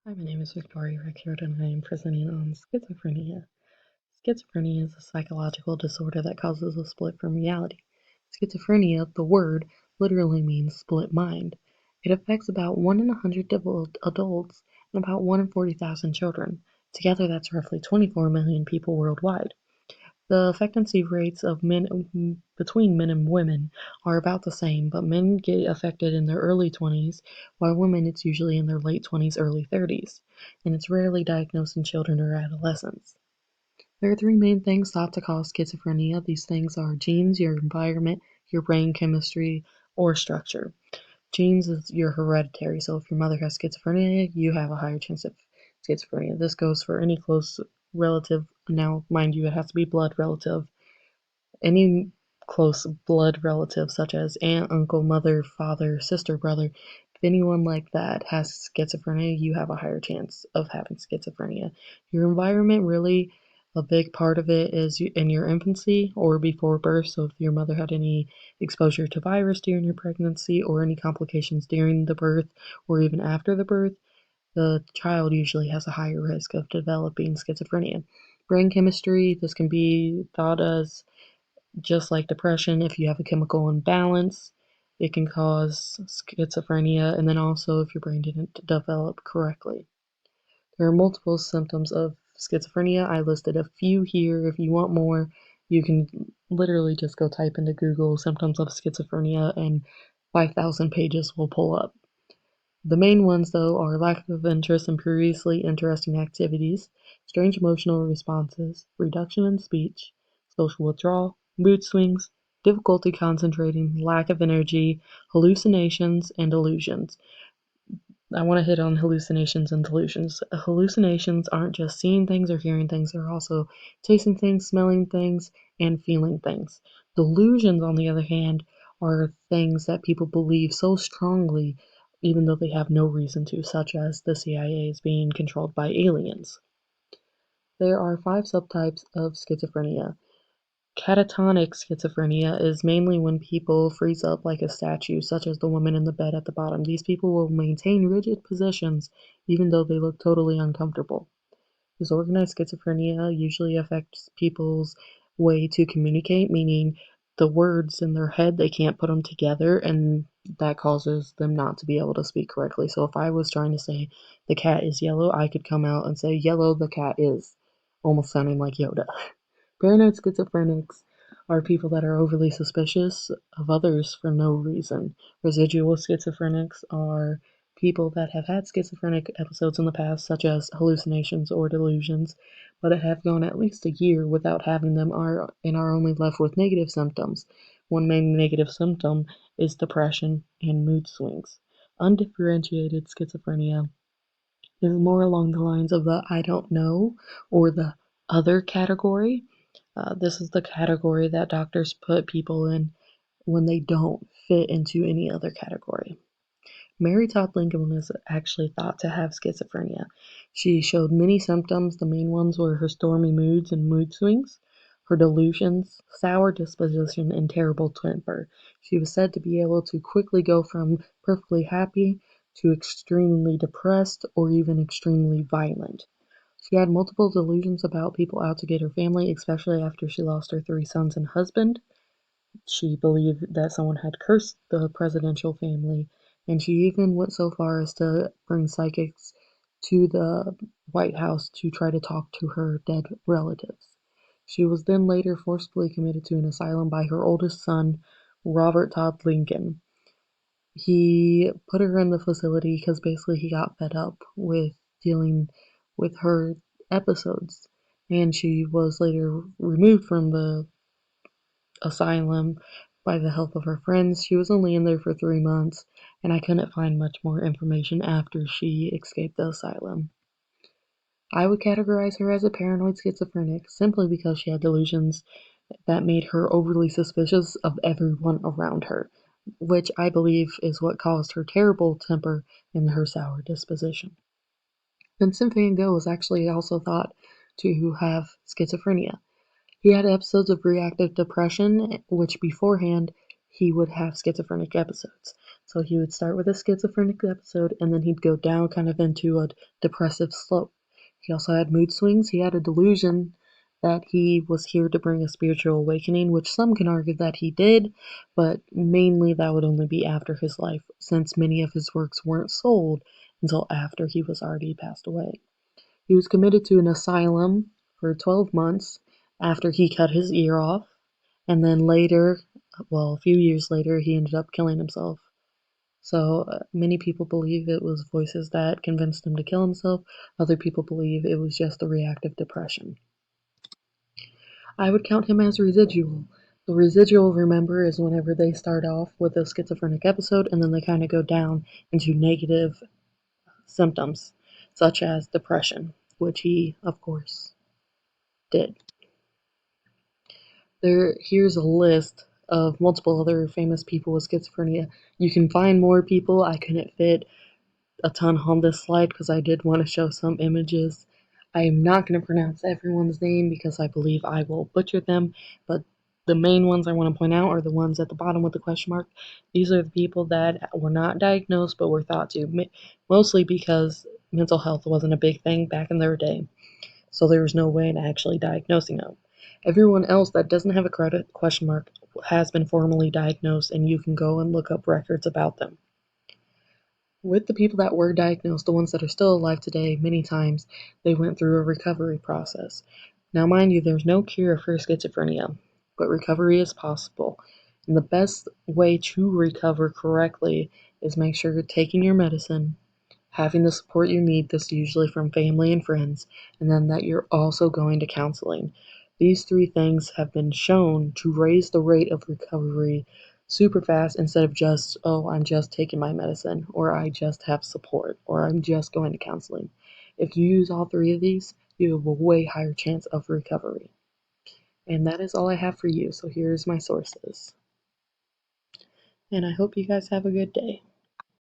Hi, my name is Victoria Record, and I am presenting on schizophrenia. Schizophrenia is a psychological disorder that causes a split from reality. Schizophrenia, the word, literally means split mind. It affects about 1 in 100 adults and about 1 in 40,000 children. Together, that's roughly 24 million people worldwide. The affectancy rates of men between men and women are about the same, but men get affected in their early 20s, while women it's usually in their late 20s, early 30s, and it's rarely diagnosed in children or adolescents. There are three main things thought to cause schizophrenia. These things are genes, your environment, your brain chemistry, or structure. Genes is your hereditary, so if your mother has schizophrenia, you have a higher chance of schizophrenia. This goes for any close relative. Now, mind you, it has to be blood relative. Any close blood relative, such as aunt, uncle, mother, father, sister, brother, if anyone like that has schizophrenia, you have a higher chance of having schizophrenia. Your environment, really, a big part of it is in your infancy or before birth. So if your mother had any exposure to virus during your pregnancy or any complications during the birth or even after the birth, the child usually has a higher risk of developing schizophrenia. Brain chemistry, this can be thought as just like depression. If you have a chemical imbalance, it can cause schizophrenia, and then also if your brain didn't develop correctly. There are multiple symptoms of schizophrenia. I listed a few here. If you want more, you can literally just go type into Google symptoms of schizophrenia and 5,000 pages will pull up. The main ones, though, are lack of interest in previously interesting activities, strange emotional responses, reduction in speech, social withdrawal, mood swings, difficulty concentrating, lack of energy, hallucinations, and delusions. I want to hit on hallucinations and delusions. Hallucinations aren't just seeing things or hearing things, they're also tasting things, smelling things, and feeling things. Delusions, on the other hand, are things that people believe so strongly, even though they have no reason to, such as the CIA is being controlled by aliens. There are 5 subtypes of schizophrenia. Catatonic schizophrenia is mainly when people freeze up like a statue, such as the woman in the bed at the bottom. These people will maintain rigid positions even though they look totally uncomfortable. Disorganized schizophrenia usually affects people's way to communicate, meaning the words in their head, they can't put them together, and that causes them not to be able to speak correctly. So if I was trying to say the cat is yellow, I could come out and say, yellow the cat is, almost sounding like Yoda. Paranoid schizophrenics are people that are overly suspicious of others for no reason. Residual schizophrenics are people that have had schizophrenic episodes in the past, such as hallucinations or delusions, but have gone at least a year without having them and are only left with negative symptoms. One main negative symptom is depression and mood swings. Undifferentiated schizophrenia is more along the lines of the I don't know or the other category. This is the category that doctors put people in when they don't fit into any other category. Mary Todd Lincoln was actually thought to have schizophrenia. She showed many symptoms. The main ones were her stormy moods and mood swings, her delusions, sour disposition, and terrible temper. She was said to be able to quickly go from perfectly happy to extremely depressed or even extremely violent. She had multiple delusions about people out to get her family, especially after she lost her 3 sons and husband. She believed that someone had cursed the presidential family, and she even went so far as to bring psychics to the White House to try to talk to her dead relatives. She was then later forcibly committed to an asylum by her oldest son, Robert Todd Lincoln. He put her in the facility because basically he got fed up with dealing with her episodes, and she was later removed from the asylum by the help of her friends. She was only in there for 3 months, and I couldn't find much more information after she escaped the asylum. I would categorize her as a paranoid schizophrenic simply because she had delusions that made her overly suspicious of everyone around her, which I believe is what caused her terrible temper and her sour disposition. Vincent van Gogh was actually also thought to have schizophrenia. He had episodes of reactive depression, which beforehand he would have schizophrenic episodes. So he would start with a schizophrenic episode and then he'd go down kind of into a depressive slope. He also had mood swings. He had a delusion that he was here to bring a spiritual awakening, which some can argue that he did, but mainly that would only be after his life, since many of his works weren't sold until after he was already passed away. He was committed to an asylum for 12 months after he cut his ear off, and then later, well, a few years later, he ended up killing himself. So many people believe it was voices that convinced him to kill himself. Other people believe it was just a reactive depression. I would count him as residual. The residual, remember, is whenever they start off with a schizophrenic episode and then they kind of go down into negative symptoms, such as depression, which he, of course, did. Here's a list of multiple other famous people with schizophrenia. You can find more people. I couldn't fit a ton on this slide because I did want to show some images. I am not going to pronounce everyone's name because I believe I will butcher them, but the main ones I want to point out are the ones at the bottom with the question mark. These are the people that were not diagnosed but were thought to, mostly because mental health wasn't a big thing back in their day, so there was no way in actually diagnosing them. Everyone else that doesn't have a credit question mark has been formally diagnosed, and you can go and look up records about them. With the people that were diagnosed, the ones that are still alive today, many times they went through a recovery process. Now, mind you, there's no cure for schizophrenia, but recovery is possible. And the best way to recover correctly is make sure you're taking your medicine, having the support you need, this usually from family and friends, and then that you're also going to counseling. These three things have been shown to raise the rate of recovery super fast instead of just, oh, I'm just taking my medicine, or I just have support, or I'm just going to counseling. If you use all three of these, you have a way higher chance of recovery. And that is all I have for you, so here's my sources. And I hope you guys have a good day.